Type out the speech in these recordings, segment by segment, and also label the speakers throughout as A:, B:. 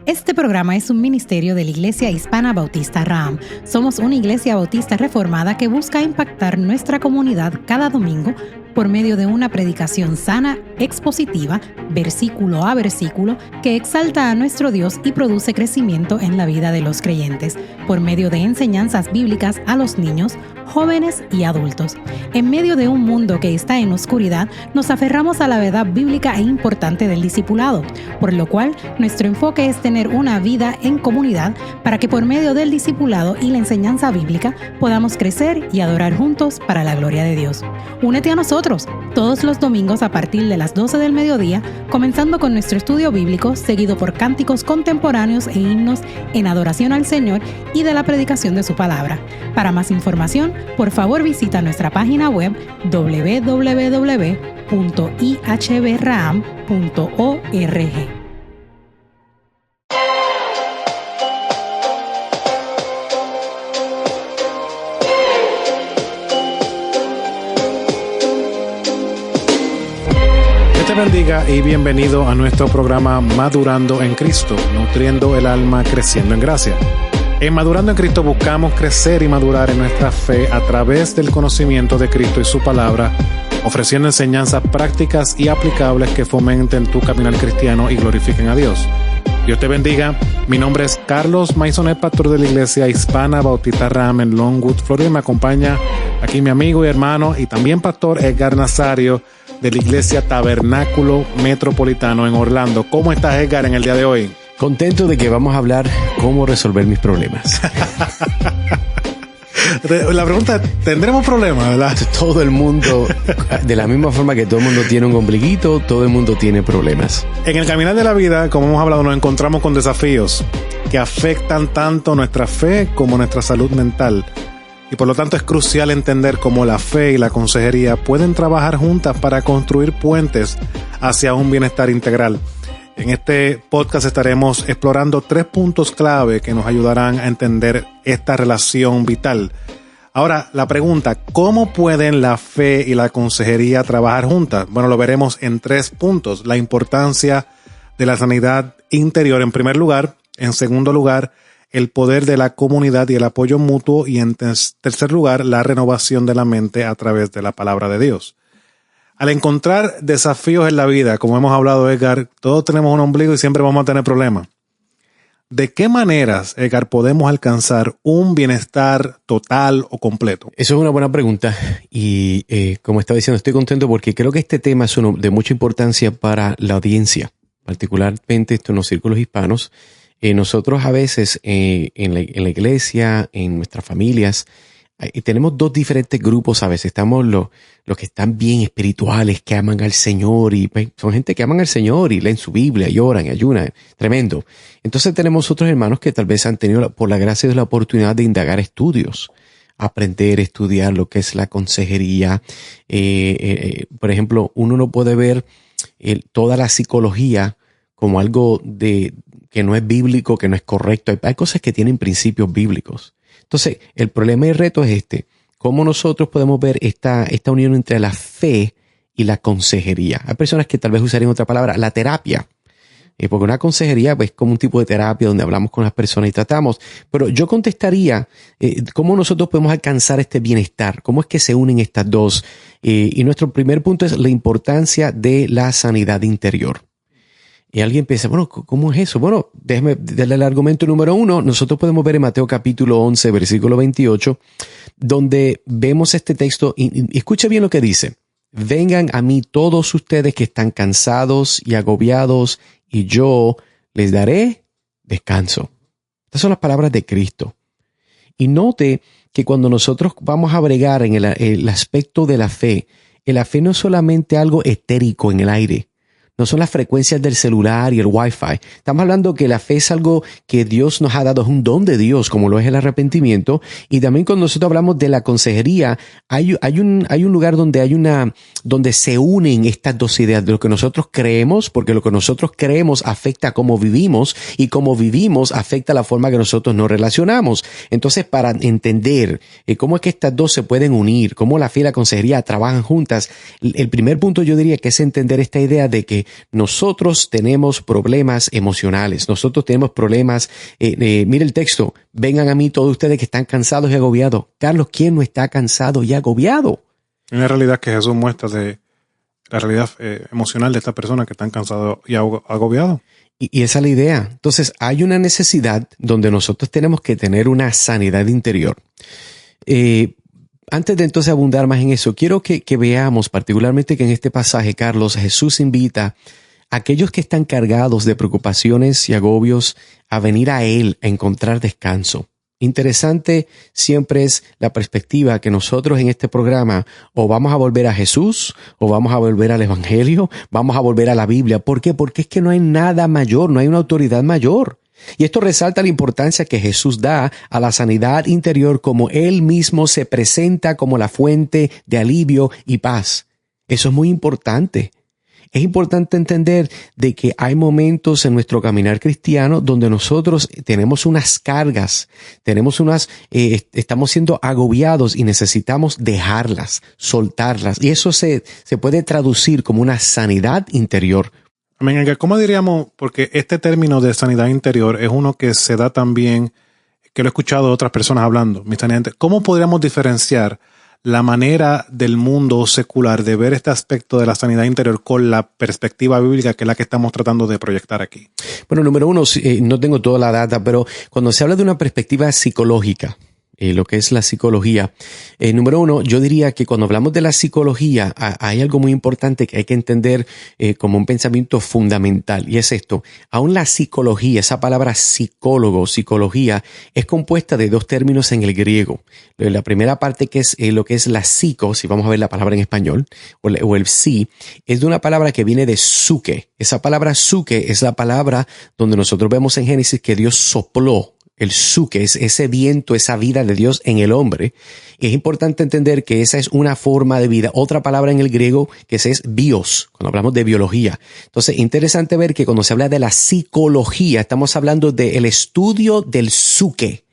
A: Este programa es un ministerio de la Iglesia Hispana Bautista Raham. Somos una iglesia bautista reformada que busca impactar nuestra comunidad cada domingo por medio de una predicación sana, expositiva, versículo a versículo, que exalta a nuestro Dios y produce crecimiento en la vida de los creyentes, por medio de enseñanzas bíblicas a los niños, jóvenes y adultos. En medio de un mundo que está en oscuridad, nos aferramos a la verdad bíblica e importante del discipulado, por lo cual nuestro enfoque es tener una vida en comunidad para que por medio del discipulado y la enseñanza bíblica podamos crecer y adorar juntos para la gloria de Dios. Únete a nosotros todos los domingos a partir de las 12 del mediodía, comenzando con nuestro estudio bíblico, seguido por cánticos contemporáneos e himnos en adoración al Señor y de la predicación de su palabra. Para más información, por favor visita nuestra página web www.ihbraham.org.
B: Dios te bendiga y bienvenido a nuestro programa Madurando en Cristo, nutriendo el alma, creciendo en gracia. En Madurando en Cristo buscamos crecer y madurar en nuestra fe a través del conocimiento de Cristo y su palabra, ofreciendo enseñanzas prácticas y aplicables que fomenten tu caminar cristiano y glorifiquen a Dios. Dios te bendiga. Mi nombre es Carlos Maisonet, pastor de la Iglesia Hispana Bautista Raham en Longwood, Florida. Me acompaña aquí mi amigo y hermano y también pastor Edgar Nazario de la Iglesia Tabernáculo Metropolitano en Orlando. ¿Cómo estás, Edgar, en el día de hoy?
C: Contento de que vamos a hablar cómo resolver mis problemas.
B: La pregunta, ¿tendremos problemas, verdad?
C: Todo el mundo, de la misma forma que todo el mundo tiene un ombliguito, todo el mundo tiene problemas.
B: En el caminar de la vida, como hemos hablado, nos encontramos con desafíos que afectan tanto nuestra fe como nuestra salud mental. Y por lo tanto es crucial entender cómo la fe y la consejería pueden trabajar juntas para construir puentes hacia un bienestar integral. En este podcast estaremos explorando 3 puntos clave que nos ayudarán a entender esta relación vital. Ahora, la pregunta, ¿cómo pueden la fe y la consejería trabajar juntas? Bueno, lo veremos en 3 puntos. La importancia de la sanidad interior en primer lugar. En segundo lugar, el poder de la comunidad y el apoyo mutuo. Y en tercer lugar, la renovación de la mente a través de la palabra de Dios. Al encontrar desafíos en la vida, como hemos hablado, Edgar, todos tenemos un ombligo y siempre vamos a tener problemas. ¿De qué maneras, Edgar, podemos alcanzar un bienestar total o completo?
C: Eso es una buena pregunta y como estaba diciendo, estoy contento porque creo que este tema es de mucha importancia para la audiencia, particularmente en los círculos hispanos. Nosotros a veces en la iglesia, en nuestras familias, tenemos 2 diferentes grupos a veces. Estamos los que están bien espirituales, que aman al Señor y son gente que aman al Señor y leen su Biblia, lloran, ayunan, tremendo. Entonces tenemos otros hermanos que tal vez han tenido por la gracia de la oportunidad de indagar estudios, aprender, estudiar lo que es la consejería. Por ejemplo, uno no puede ver toda la psicología como algo que no es bíblico, que no es correcto. Hay cosas que tienen principios bíblicos. Entonces, el problema y el reto es este. ¿Cómo nosotros podemos ver esta unión entre la fe y la consejería? Hay personas que tal vez usarían otra palabra, la terapia. Porque una consejería es como un tipo de terapia donde hablamos con las personas y tratamos. Pero yo contestaría, ¿cómo nosotros podemos alcanzar este bienestar? ¿Cómo es que se unen estas dos? Y nuestro primer punto es la importancia de la sanidad interior. Y alguien piensa, bueno, ¿cómo es eso? Bueno, déjame darle el argumento número 1. Nosotros podemos ver en Mateo capítulo 11, versículo 28, donde vemos este texto y escucha bien lo que dice. Vengan a mí todos ustedes que están cansados y agobiados y yo les daré descanso. Estas son las palabras de Cristo. Y note que cuando nosotros vamos a bregar en el aspecto de la fe no es solamente algo etérico en el aire. No son las frecuencias del celular y el Wi-Fi. Estamos hablando que la fe es algo que Dios nos ha dado, es un don de Dios, como lo es el arrepentimiento. Y también cuando nosotros hablamos de la consejería, hay un lugar donde se unen estas dos ideas de lo que nosotros creemos, porque lo que nosotros creemos afecta a cómo vivimos y cómo vivimos afecta a la forma que nosotros nos relacionamos. Entonces, para entender cómo es que estas dos se pueden unir, cómo la fe y la consejería trabajan juntas, el primer punto yo diría que es entender esta idea de que nosotros tenemos problemas emocionales, nosotros tenemos problemas, mire el texto, vengan a mí todos ustedes que están cansados y agobiados. Carlos, ¿quién no está cansado y agobiado?
B: Hay una realidad que Jesús muestra de la realidad emocional de estas personas que están cansados y agobiados.
C: Y esa es la idea. Entonces, hay una necesidad donde nosotros tenemos que tener una sanidad interior. Antes de entonces abundar más en eso, quiero que veamos particularmente que en este pasaje, Carlos, Jesús invita a aquellos que están cargados de preocupaciones y agobios a venir a Él a encontrar descanso. Interesante siempre es la perspectiva que nosotros en este programa o vamos a volver a Jesús o vamos a volver al Evangelio, vamos a volver a la Biblia. ¿Por qué? Porque es que no hay nada mayor, no hay una autoridad mayor. Y esto resalta la importancia que Jesús da a la sanidad interior como Él mismo se presenta como la fuente de alivio y paz. Eso es muy importante. Es importante entender de que hay momentos en nuestro caminar cristiano donde nosotros tenemos unas cargas, estamos siendo agobiados y necesitamos dejarlas, soltarlas. Y eso se puede traducir como una sanidad interior.
B: Amén. ¿Cómo diríamos? Porque este término de sanidad interior es uno que se da también, que lo he escuchado de otras personas hablando. ¿Cómo podríamos diferenciar la manera del mundo secular de ver este aspecto de la sanidad interior con la perspectiva bíblica que es la que estamos tratando de proyectar aquí?
C: Bueno, número uno, no tengo toda la data, pero cuando se habla de una perspectiva psicológica, lo que es la psicología, número uno, yo diría que cuando hablamos de la psicología hay algo muy importante que hay que entender como un pensamiento fundamental, y es esto. Aún la psicología, esa palabra psicólogo, psicología, es compuesta de dos términos en el griego. La primera parte, que es lo que es la psico, si vamos a ver la palabra en español, o el psi, es de una palabra que viene de psuke. Esa palabra psuke es la palabra donde nosotros vemos en Génesis que Dios sopló. El psuke es ese viento, esa vida de Dios en el hombre. Y es importante entender que esa es una forma de vida. Otra palabra en el griego que es bios, cuando hablamos de biología. Entonces, interesante ver que cuando se habla de la psicología, estamos hablando del estudio del psuke,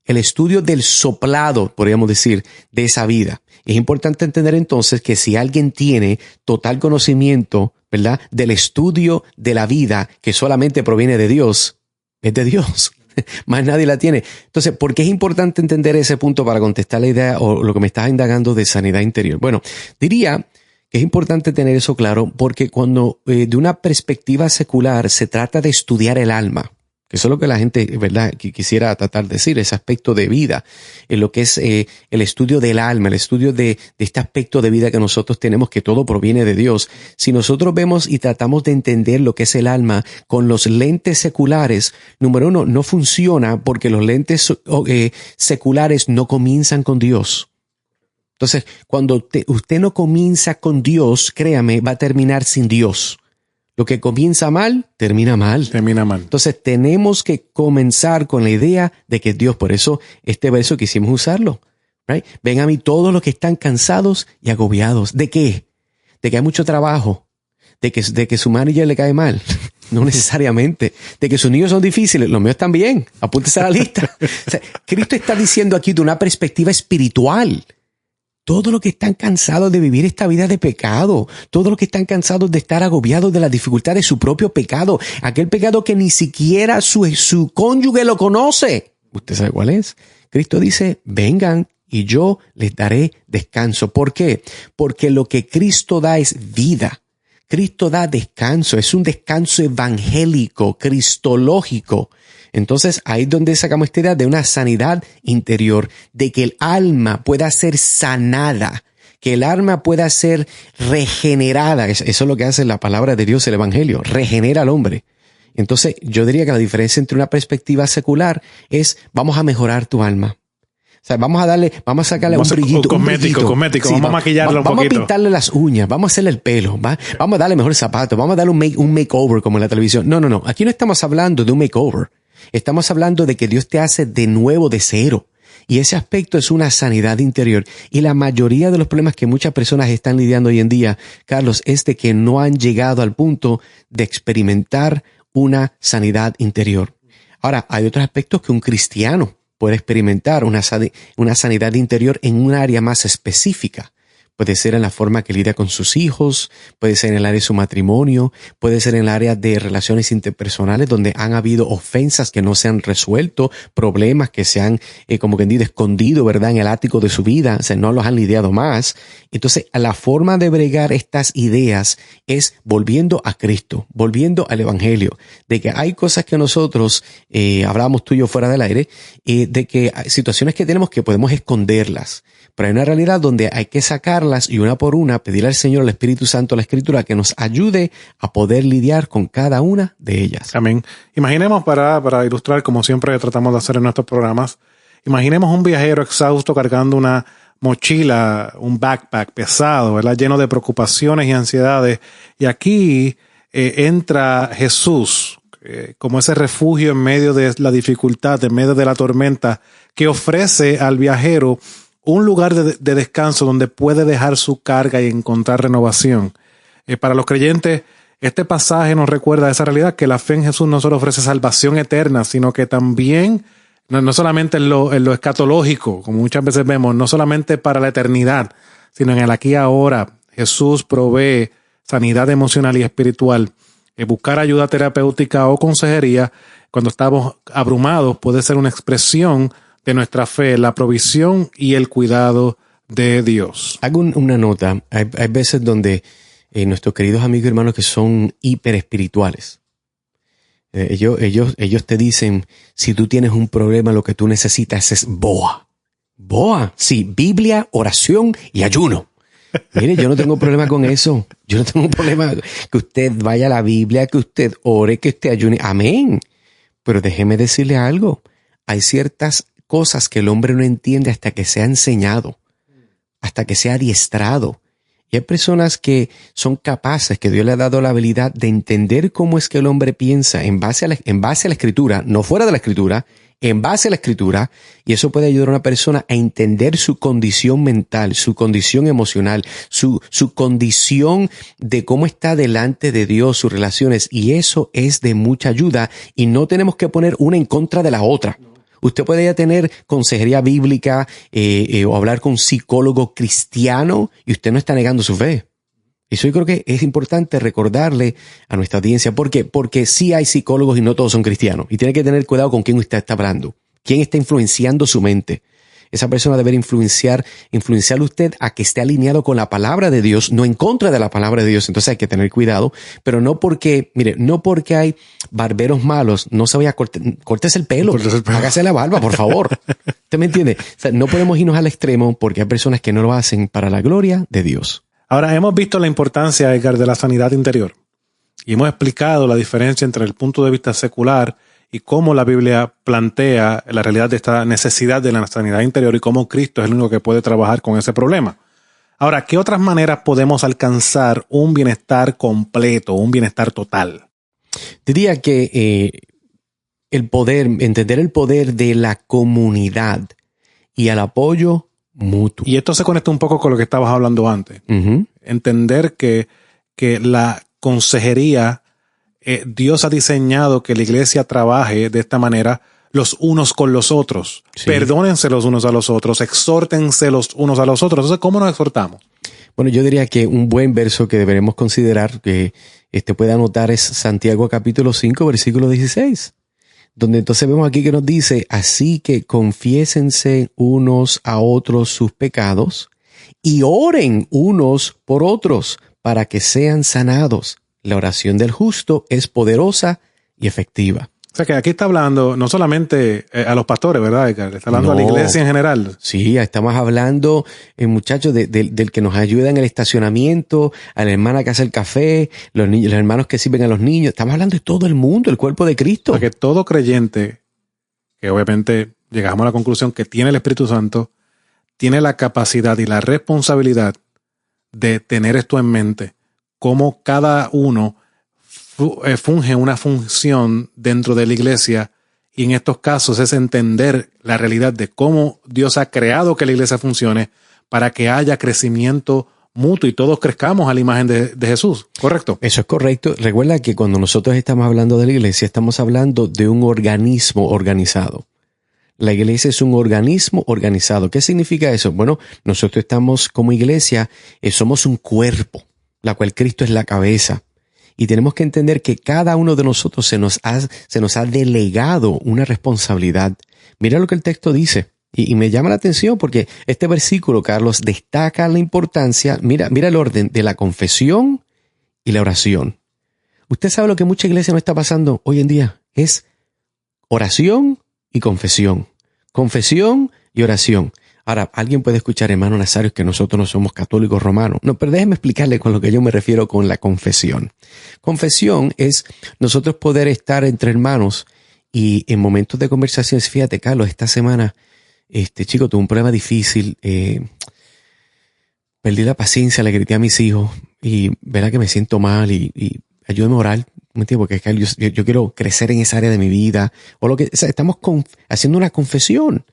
C: el estudio del soplado, podríamos decir, de esa vida. Es importante entender entonces que si alguien tiene total conocimiento, ¿verdad?, del estudio de la vida que solamente proviene de Dios, es de Dios. Más nadie la tiene. Entonces, ¿por qué es importante entender ese punto para contestar la idea o lo que me estás indagando de sanidad interior? Bueno, diría que es importante tener eso claro porque cuando de una perspectiva secular se trata de estudiar el alma, que eso es lo que la gente, ¿verdad?, que quisiera tratar de decir, ese aspecto de vida, en lo que es el estudio del alma, el estudio de este aspecto de vida que nosotros tenemos, que todo proviene de Dios. Si nosotros vemos y tratamos de entender lo que es el alma con los lentes seculares, número uno, no funciona porque los lentes seculares no comienzan con Dios. Entonces, cuando usted no comienza con Dios, créame, va a terminar sin Dios. Lo que comienza mal, termina mal.
B: Termina mal.
C: Entonces tenemos que comenzar con la idea de que Dios, por eso este verso quisimos usarlo. Right? Ven a mí todos los que están cansados y agobiados. ¿De qué? De que hay mucho trabajo. De que su manager le cae mal. No necesariamente. De que sus niños son difíciles. Los míos también. Apúntese a la lista. O sea, Cristo está diciendo aquí de una perspectiva espiritual. Todos los que están cansados de vivir esta vida de pecado, todos los que están cansados de estar agobiados de la dificultad de su propio pecado, aquel pecado que ni siquiera su cónyuge lo conoce. ¿Usted sabe cuál es? Cristo dice, vengan y yo les daré descanso. ¿Por qué? Porque lo que Cristo da es vida. Cristo da descanso, es un descanso evangélico, cristológico. Entonces, ahí es donde sacamos esta idea de una sanidad interior, de que el alma pueda ser sanada, que el alma pueda ser regenerada. Eso es lo que hace la palabra de Dios, el Evangelio, regenera al hombre. Entonces, yo diría que la diferencia entre una perspectiva secular es, vamos a mejorar tu alma. O sea, vamos a sacarle un brillito.
B: Cosmético. Sí, vamos a maquillarlo un poquito.
C: Vamos a pintarle las uñas, vamos a hacerle el pelo, vamos a darle mejores zapatos, vamos a darle un makeover como en la televisión. No. Aquí no estamos hablando de un makeover. Estamos hablando de que Dios te hace de nuevo de cero. Y ese aspecto es una sanidad interior. Y la mayoría de los problemas que muchas personas están lidiando hoy en día, Carlos, es de que no han llegado al punto de experimentar una sanidad interior. Ahora, hay otros aspectos que un cristiano puede experimentar una sanidad interior en un área más específica. puede ser en la forma que lidia con sus hijos, puede ser en el área de su matrimonio, puede ser en el área de relaciones interpersonales donde han habido ofensas que no se han resuelto, problemas que se han, como que dicho, escondido, ¿verdad?, en el ático de su vida, o sea, no los han lidiado más. Entonces, la forma de bregar estas ideas es volviendo a Cristo, volviendo al Evangelio, de que hay cosas que nosotros, hablábamos tú y yo fuera del aire, de que hay situaciones que tenemos que podemos esconderlas. Pero hay una realidad donde hay que sacarlas y una por una pedirle al Señor, al Espíritu Santo, a la Escritura, que nos ayude a poder lidiar con cada una de ellas.
B: Amén. Imaginemos, para ilustrar, como siempre tratamos de hacer en nuestros programas, imaginemos un viajero exhausto cargando una mochila, un backpack pesado, ¿verdad?, lleno de preocupaciones y ansiedades. Y aquí entra Jesús como ese refugio en medio de la dificultad, en medio de la tormenta, que ofrece al viajero un lugar de descanso donde puede dejar su carga y encontrar renovación. Para los creyentes, este pasaje nos recuerda esa realidad, que la fe en Jesús no solo ofrece salvación eterna, sino que también, no solamente en lo escatológico, como muchas veces vemos, no solamente para la eternidad, sino en el aquí y ahora. Jesús provee sanidad emocional y espiritual. Buscar ayuda terapéutica o consejería cuando estamos abrumados puede ser una expresión de nuestra fe, la provisión y el cuidado de Dios.
C: Hago una nota. Hay veces donde nuestros queridos amigos y hermanos que son hiper espirituales, ellos te dicen, si tú tienes un problema, lo que tú necesitas es BOA. BOA, sí, Biblia, oración y ayuno. Mire, yo no tengo problema con eso. Yo no tengo problema que usted vaya a la Biblia, que usted ore, que usted ayune. Amén. Pero déjeme decirle algo. Hay ciertas cosas que el hombre no entiende hasta que se ha enseñado, hasta que se ha adiestrado. Y hay personas que son capaces, que Dios le ha dado la habilidad de entender cómo es que el hombre piensa en base a la Escritura, no fuera de la Escritura, en base a la Escritura, y eso puede ayudar a una persona a entender su condición mental, su condición emocional, su condición de cómo está delante de Dios, sus relaciones, y eso es de mucha ayuda, y no tenemos que poner una en contra de la otra. Usted puede ya tener consejería bíblica o hablar con un psicólogo cristiano y usted no está negando su fe. Eso yo creo que es importante recordarle a nuestra audiencia. ¿Por qué? Porque sí hay psicólogos y no todos son cristianos. Y tiene que tener cuidado con quién usted está hablando. ¿Quién está influenciando su mente? Esa persona debe influenciar usted a que esté alineado con la palabra de Dios, no en contra de la palabra de Dios. Entonces hay que tener cuidado, pero no porque hay barberos malos, no se vaya a cortes el pelo, hágase la barba, por favor. ¿Usted me entiende? O sea, no podemos irnos al extremo porque hay personas que no lo hacen para la gloria de Dios.
B: Ahora, hemos visto la importancia, Edgar, de la sanidad interior y hemos explicado la diferencia entre el punto de vista secular y cómo la Biblia plantea la realidad de esta necesidad de la sanidad interior y cómo Cristo es el único que puede trabajar con ese problema. Ahora, ¿qué otras maneras podemos alcanzar un bienestar completo, un bienestar total?
C: Diría que entender el poder de la comunidad y el apoyo mutuo.
B: Y esto se conecta un poco con lo que estabas hablando antes. Uh-huh. Entender que la consejería, Dios ha diseñado que la iglesia trabaje de esta manera los unos con los otros. Sí. Perdónense los unos a los otros, exhórtense los unos a los otros. Entonces, ¿cómo nos exhortamos?
C: Bueno, yo diría que un buen verso que deberemos considerar, que puede anotar, es Santiago capítulo 5, versículo 16. Donde entonces vemos aquí que nos dice, así que confiésense unos a otros sus pecados y oren unos por otros para que sean sanados. La oración del justo es poderosa y efectiva.
B: O sea que aquí está hablando no solamente a los pastores, ¿verdad? Está hablando a la iglesia en general.
C: Sí, estamos hablando, muchachos, del que nos ayuda en el estacionamiento, a la hermana que hace el café, los hermanos que sirven a los niños. Estamos hablando de todo el mundo, el cuerpo de Cristo.
B: Porque todo creyente, que obviamente llegamos a la conclusión que tiene el Espíritu Santo, tiene la capacidad y la responsabilidad de tener esto en mente, cómo cada uno funge una función dentro de la iglesia, y en estos casos es entender la realidad de cómo Dios ha creado que la iglesia funcione para que haya crecimiento mutuo y todos crezcamos a la imagen de Jesús, ¿correcto?
C: Eso es correcto. Recuerda que cuando nosotros estamos hablando de la iglesia, estamos hablando de un organismo organizado. La iglesia es un organismo organizado. ¿Qué significa eso? Bueno, nosotros estamos como iglesia, somos un cuerpo, la cual Cristo es la cabeza. Y tenemos que entender que cada uno de nosotros se nos ha delegado una responsabilidad. Mira lo que el texto dice. Y me llama la atención porque este versículo, Carlos, destaca la importancia, mira el orden de la confesión y la oración. Usted sabe lo que mucha iglesia no está pasando hoy en día. Es oración y confesión. Confesión y oración. Ahora, alguien puede escuchar, hermano Nazario, que nosotros no somos católicos romanos. No, pero déjeme explicarle con lo que yo me refiero con la confesión. Confesión es nosotros poder estar entre hermanos y en momentos de conversación. Fíjate, Carlos, esta semana, chico, tuve un problema difícil. Perdí la paciencia, le grité a mis hijos y verá que me siento mal y ayúdame a orar. Porque yo quiero crecer en esa área de mi vida. O sea, estamos haciendo una confesión.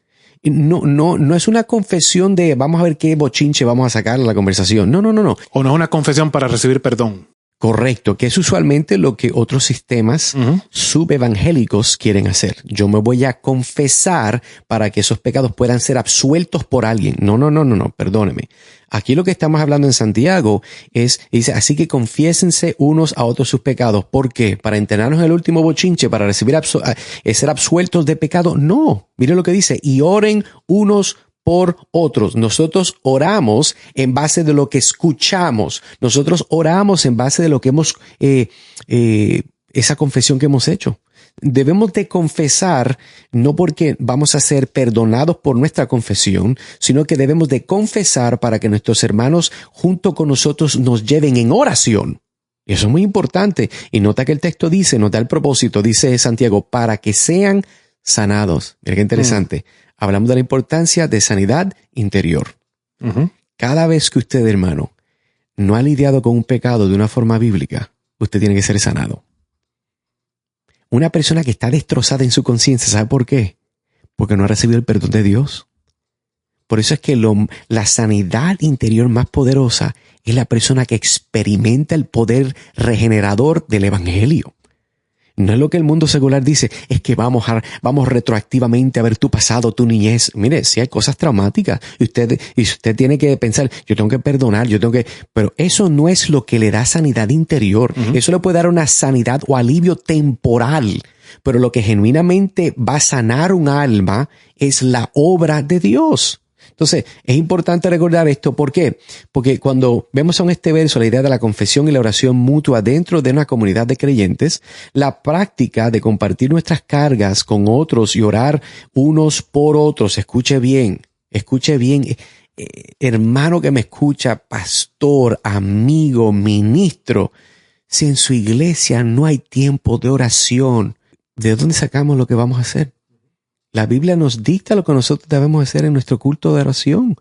C: No es una confesión de vamos a ver qué bochinche vamos a sacar a la conversación. No.
B: O no es una confesión para recibir perdón.
C: Correcto, que es usualmente lo que otros sistemas subevangélicos quieren hacer. Yo me voy a confesar para que esos pecados puedan ser absueltos por alguien. No, perdóneme. Aquí lo que estamos hablando en Santiago dice, así que confiésense unos a otros sus pecados. ¿Por qué? ¿Para enterarnos en el último bochinche, para recibir ser absueltos de pecado? No, mire lo que dice, y oren unos por otros. Nosotros oramos en base de lo que escuchamos. Nosotros oramos en base de lo que hemos, esa confesión que hemos hecho. Debemos de confesar no porque vamos a ser perdonados por nuestra confesión, sino que debemos de confesar para que nuestros hermanos junto con nosotros nos lleven en oración. Y eso es muy importante. Y nota que el texto dice, nota el propósito, dice Santiago, para que sean sanados. Mira qué interesante. Hablamos de la importancia de sanidad interior. Cada vez que usted, hermano, no ha lidiado con un pecado de una forma bíblica, usted tiene que ser sanado. Una persona que está destrozada en su conciencia, ¿sabe por qué? Porque no ha recibido el perdón de Dios. Por eso es que la sanidad interior más poderosa es la persona que experimenta el poder regenerador del evangelio. No es lo que el mundo secular dice, es que vamos retroactivamente a ver tu pasado, tu niñez. Mire, si hay cosas traumáticas y usted tiene que pensar, yo tengo que perdonar, pero eso no es lo que le da sanidad interior. Eso le puede dar una sanidad o alivio temporal, pero lo que genuinamente va a sanar un alma es la obra de Dios. Entonces, es importante recordar esto. ¿Por qué? Porque cuando vemos en este verso la idea de la confesión y la oración mutua dentro de una comunidad de creyentes, la práctica de compartir nuestras cargas con otros y orar unos por otros, escuche bien, hermano que me escucha, pastor, amigo, ministro, si en su iglesia no hay tiempo de oración, ¿de dónde sacamos lo que vamos a hacer? La Biblia nos dicta lo que nosotros debemos hacer en nuestro culto de oración.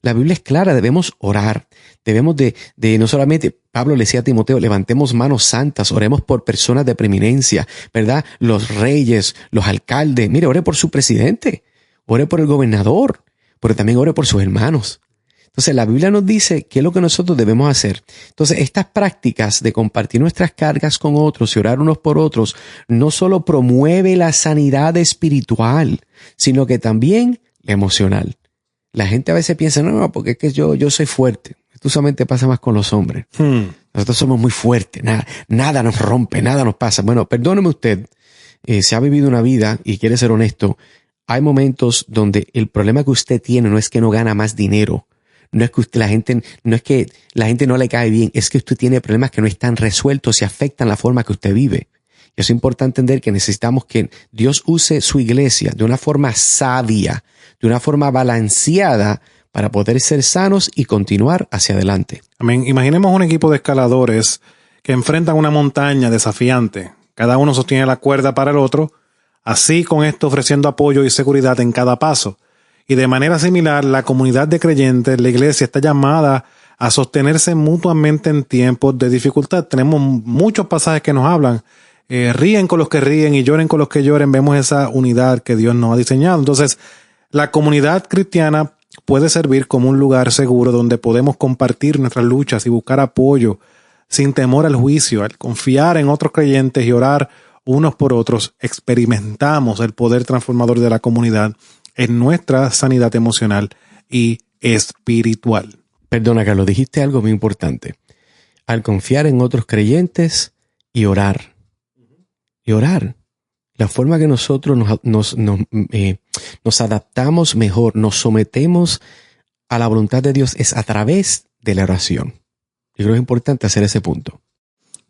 C: La Biblia es clara, debemos orar. Debemos de no solamente, Pablo le decía a Timoteo, levantemos manos santas, oremos por personas de preeminencia, ¿verdad? Los reyes, los alcaldes. Mire, ore por su presidente, ore por el gobernador, pero también ore por sus hermanos. Entonces, la Biblia nos dice qué es lo que nosotros debemos hacer. Entonces, estas prácticas de compartir nuestras cargas con otros y orar unos por otros no solo promueve la sanidad espiritual, sino que también la emocional. La gente a veces piensa, no, porque es que yo soy fuerte. Esto solamente pasa más con los hombres. Nosotros somos muy fuertes, nada nos rompe, nada nos pasa. Bueno, perdóneme usted, si ha vivido una vida y quiere ser honesto, hay momentos donde el problema que usted tiene no es que no gana más dinero. No es que la gente no le cae bien, es que usted tiene problemas que no están resueltos y afectan la forma que usted vive. Y es importante entender que necesitamos que Dios use su iglesia de una forma sabia, de una forma balanceada para poder ser sanos y continuar hacia adelante.
B: Amén. Imaginemos un equipo de escaladores que enfrentan una montaña desafiante. Cada uno sostiene la cuerda para el otro, así con esto ofreciendo apoyo y seguridad en cada paso. Y de manera similar, la comunidad de creyentes, la iglesia, está llamada a sostenerse mutuamente en tiempos de dificultad. Tenemos muchos pasajes que nos hablan. Ríen con los que ríen y lloren con los que lloren. Vemos esa unidad que Dios nos ha diseñado. Entonces, la comunidad cristiana puede servir como un lugar seguro donde podemos compartir nuestras luchas y buscar apoyo sin temor al juicio, al confiar en otros creyentes y orar unos por otros, experimentamos el poder transformador de la comunidad en nuestra sanidad emocional y espiritual.
C: Perdona, Carlos, dijiste algo muy importante. Al confiar en otros creyentes y orar. Y orar. La forma que nosotros nos adaptamos mejor, nos sometemos a la voluntad de Dios es a través de la oración. Yo creo que es importante hacer ese punto.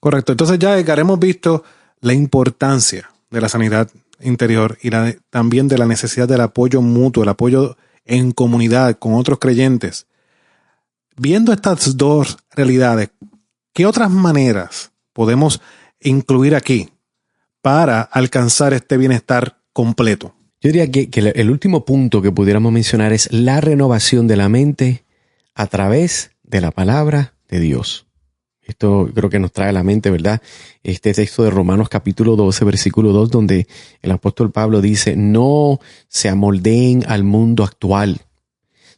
B: Correcto. Entonces ya, Edgar, hemos visto la importancia de la sanidad interior y también de la necesidad del apoyo mutuo, el apoyo en comunidad con otros creyentes. Viendo estas dos realidades, ¿qué otras maneras podemos incluir aquí para alcanzar este bienestar completo?
C: Yo diría que el último punto que pudiéramos mencionar es la renovación de la mente a través de la palabra de Dios. Esto creo que nos trae a la mente, ¿verdad? Este texto de Romanos capítulo 12, versículo 2, donde el apóstol Pablo dice, no se amoldeen al mundo actual,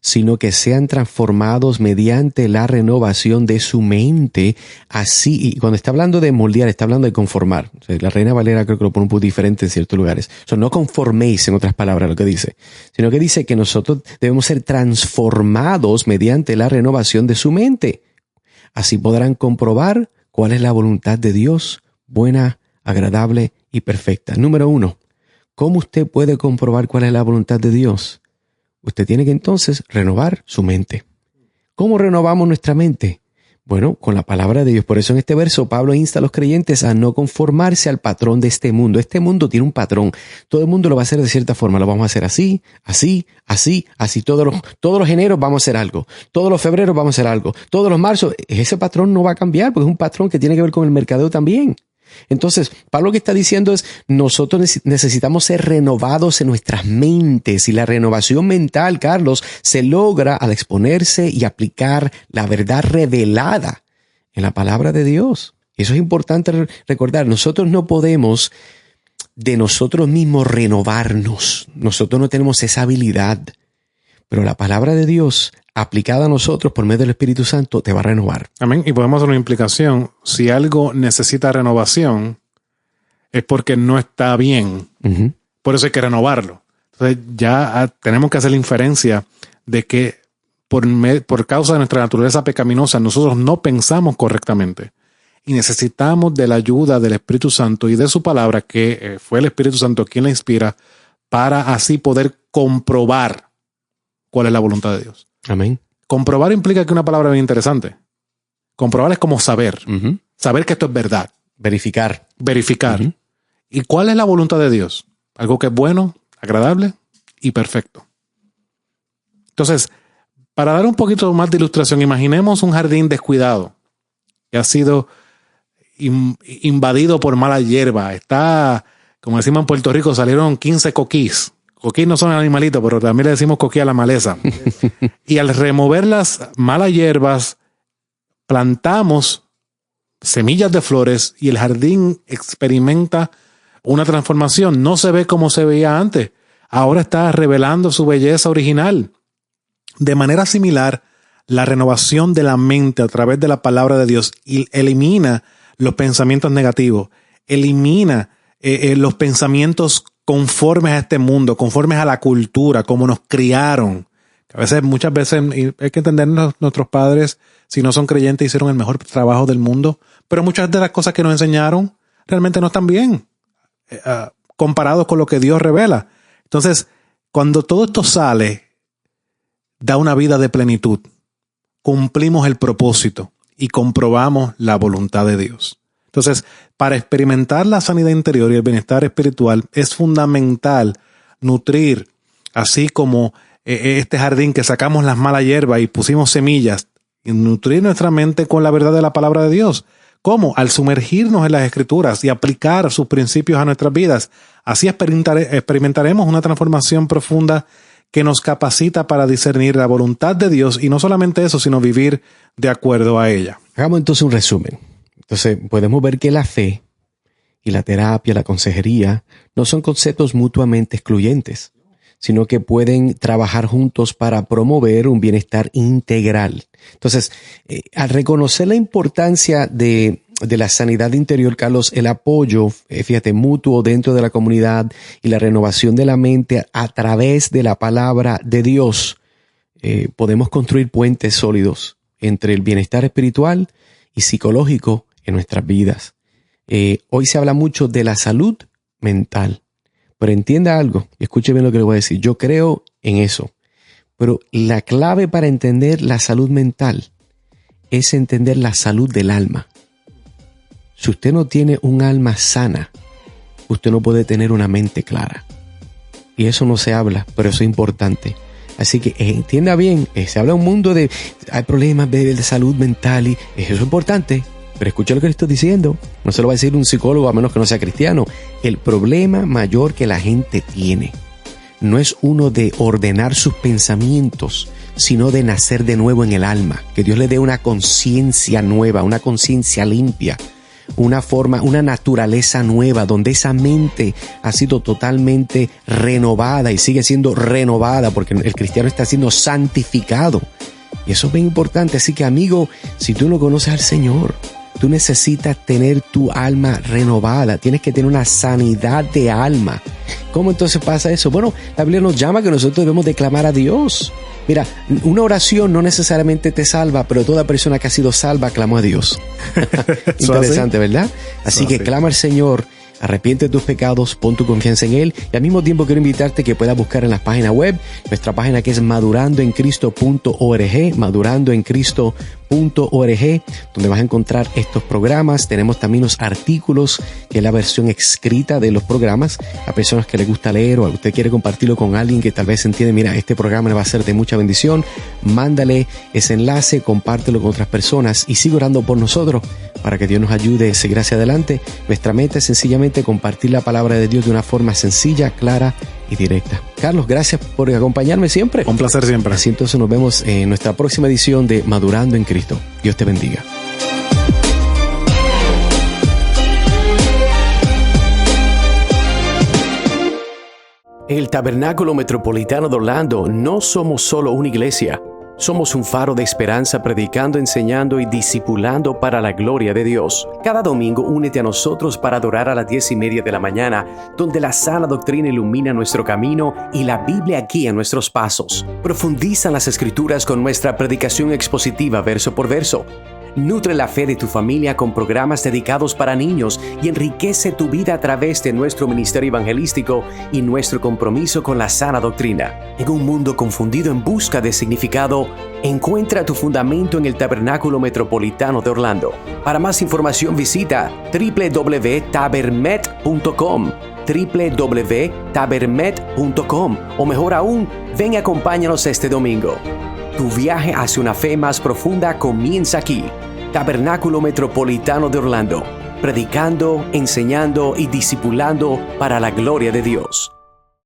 C: sino que sean transformados mediante la renovación de su mente. Así, y cuando está hablando de moldear, está hablando de conformar. O sea, la Reina Valera creo que lo pone un poco diferente en ciertos lugares. O sea, no conforméis, en otras palabras, lo que dice, sino que dice que nosotros debemos ser transformados mediante la renovación de su mente. Así podrán comprobar cuál es la voluntad de Dios, buena, agradable y perfecta. Número 1, ¿cómo usted puede comprobar cuál es la voluntad de Dios? Usted tiene que entonces renovar su mente. ¿Cómo renovamos nuestra mente? Bueno, con la palabra de Dios. Por eso en este verso Pablo insta a los creyentes a no conformarse al patrón de este mundo. Este mundo tiene un patrón. Todo el mundo lo va a hacer de cierta forma. Lo vamos a hacer así, así, así, así. Todos los eneros vamos a hacer algo. Todos los febreros vamos a hacer algo. Todos los marzos. Ese patrón no va a cambiar porque es un patrón que tiene que ver con el mercadeo también. Entonces, Pablo lo que está diciendo es, nosotros necesitamos ser renovados en nuestras mentes, y la renovación mental, Carlos, se logra al exponerse y aplicar la verdad revelada en la palabra de Dios. Eso es importante recordar. Nosotros no podemos de nosotros mismos renovarnos. Nosotros no tenemos esa habilidad, pero la palabra de Dios aplicada a nosotros por medio del Espíritu Santo te va a renovar.
B: Amén. Y podemos hacer una implicación. Si algo necesita renovación, es porque no está bien. Uh-huh. Por eso hay que renovarlo. Entonces ya tenemos que hacer la inferencia de que por causa de nuestra naturaleza pecaminosa, nosotros no pensamos correctamente. Y necesitamos de la ayuda del Espíritu Santo y de su palabra, que fue el Espíritu Santo quien la inspira, para así poder comprobar cuál es la voluntad de Dios.
C: Amén.
B: Comprobar implica que una palabra bien interesante. Comprobar es como saber.
C: Uh-huh.
B: Saber que esto es verdad.
C: Verificar.
B: Uh-huh. ¿Y cuál es la voluntad de Dios? Algo que es bueno, agradable y perfecto. Entonces, para dar un poquito más de ilustración, imaginemos un jardín descuidado que ha sido invadido por mala hierba. Está, como decimos en Puerto Rico, salieron 15 coquís. Coquí no son animalitos, pero también le decimos coquí a la maleza. Y al remover las malas hierbas, plantamos semillas de flores y el jardín experimenta una transformación. No se ve como se veía antes. Ahora está revelando su belleza original. De manera similar, la renovación de la mente a través de la palabra de Dios elimina los pensamientos negativos, elimina los pensamientos conformes a este mundo, conformes a la cultura, como nos criaron. Muchas veces hay que entender, nuestros padres, si no son creyentes, hicieron el mejor trabajo del mundo, pero muchas de las cosas que nos enseñaron realmente no están bien, comparados con lo que Dios revela. Entonces, cuando todo esto sale, da una vida de plenitud. Cumplimos el propósito y comprobamos la voluntad de Dios. Entonces, para experimentar la sanidad interior y el bienestar espiritual es fundamental nutrir, así como este jardín que sacamos las malas hierbas y pusimos semillas, y nutrir nuestra mente con la verdad de la palabra de Dios. ¿Cómo? Al sumergirnos en las Escrituras y aplicar sus principios a nuestras vidas. Así experimentaremos una transformación profunda que nos capacita para discernir la voluntad de Dios, y no solamente eso, sino vivir de acuerdo a ella.
C: Hagamos entonces un resumen. Entonces, podemos ver que la fe y la terapia, la consejería, no son conceptos mutuamente excluyentes, sino que pueden trabajar juntos para promover un bienestar integral. Entonces, al reconocer la importancia de de la sanidad interior, Carlos, el apoyo, fíjate, mutuo dentro de la comunidad y la renovación de la mente a través de la palabra de Dios, podemos construir puentes sólidos entre el bienestar espiritual y psicológico en nuestras vidas. Hoy se habla mucho de la salud mental, pero entienda algo, y escuche bien lo que le voy a decir. Yo creo en eso, pero la clave para entender la salud mental es entender la salud del alma. Si usted no tiene un alma sana, usted no puede tener una mente clara. Y eso no se habla, pero eso es importante. Así que entienda bien, se habla un mundo de hay problemas de salud mental y eso es importante, pero escucha lo que le estoy diciendo. No se lo va a decir un psicólogo a menos que no sea cristiano. El problema mayor que la gente tiene no es uno de ordenar sus pensamientos, sino de nacer de nuevo en el alma. Que Dios le dé una conciencia nueva, una conciencia limpia, una forma, una naturaleza nueva, donde esa mente ha sido totalmente renovada y sigue siendo renovada, porque el cristiano está siendo santificado. Y eso es bien importante. Así que, amigo, si tú no conoces al Señor, tú necesitas tener tu alma renovada. Tienes que tener una sanidad de alma. ¿Cómo entonces pasa eso? Bueno, la Biblia nos llama que nosotros debemos de clamar a Dios. Mira, una oración no necesariamente te salva, pero toda persona que ha sido salva clamó a Dios. Interesante, ¿verdad? Así que clama al Señor, arrepiente de tus pecados, pon tu confianza en Él. Y al mismo tiempo quiero invitarte que puedas buscar en la página web, nuestra página que es madurandoencristo.org, madurandoencristo.org, donde vas a encontrar estos programas. Tenemos también los artículos, que es la versión escrita de los programas, a personas que les gusta leer o usted quiere compartirlo con alguien que tal vez entiende, mira, este programa le va a ser de mucha bendición. Mándale ese enlace, compártelo con otras personas y sigue orando por nosotros para que Dios nos ayude a seguir hacia adelante. Nuestra meta es sencillamente compartir la palabra de Dios de una forma sencilla, clara y directa. Carlos, gracias por acompañarme siempre.
B: Un placer siempre.
C: Así entonces nos vemos en nuestra próxima edición de Madurando en Cristo. Dios te bendiga. En el Tabernáculo Metropolitano de Orlando no somos solo una iglesia. Somos un faro de esperanza predicando, enseñando y discipulando para la gloria de Dios. Cada domingo únete a nosotros para adorar a las 10:30 de la mañana, donde la sana doctrina ilumina nuestro camino y la Biblia guía nuestros pasos. Profundiza en las Escrituras con nuestra predicación expositiva verso por verso. Nutre la fe de tu familia con programas dedicados para niños y enriquece tu vida a través de nuestro ministerio evangelístico y nuestro compromiso con la sana doctrina. En un mundo confundido en busca de significado, encuentra tu fundamento en el Tabernáculo Metropolitano de Orlando. Para más información visita www.tabermet.com www.tabermet.com o mejor aún, ven y acompáñanos este domingo. Tu viaje hacia una fe más profunda comienza aquí. Tabernáculo Metropolitano de Orlando, predicando, enseñando y discipulando para la gloria de Dios.